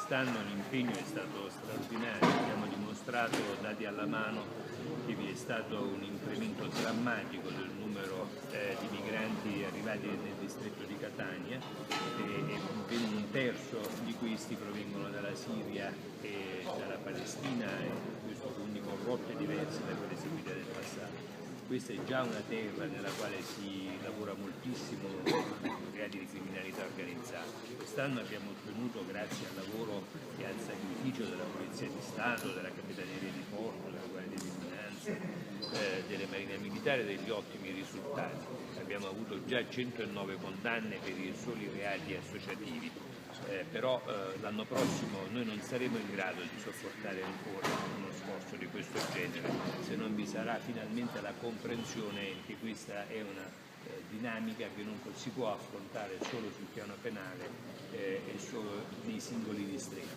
quest'anno l'impegno è stato straordinario, abbiamo dimostrato, dati alla mano, che vi è stato un incremento drammatico del numero di migranti arrivati nel distretto di Catania e ben un terzo di questi provengono dalla Siria e dalla Palestina, e questo quindi con rotte diverse da quelle seguite nel passato. Questa è già una terra nella quale si lavora moltissimo reati di criminalità organizzata. Quest'anno abbiamo ottenuto, grazie al lavoro e al sacrificio della Polizia di Stato, della Capitaneria di Porto, della Guardia di Finanza, delle Marine Militari, degli ottimi risultati. Abbiamo avuto già 109 condanne per i soli reati associativi, però l'anno prossimo noi non saremo in grado di sopportare ancora uno sforzo di questo genere se non vi sarà finalmente la comprensione che questa è una dinamica che non si può affrontare solo sul piano penale e solo nei singoli distretti.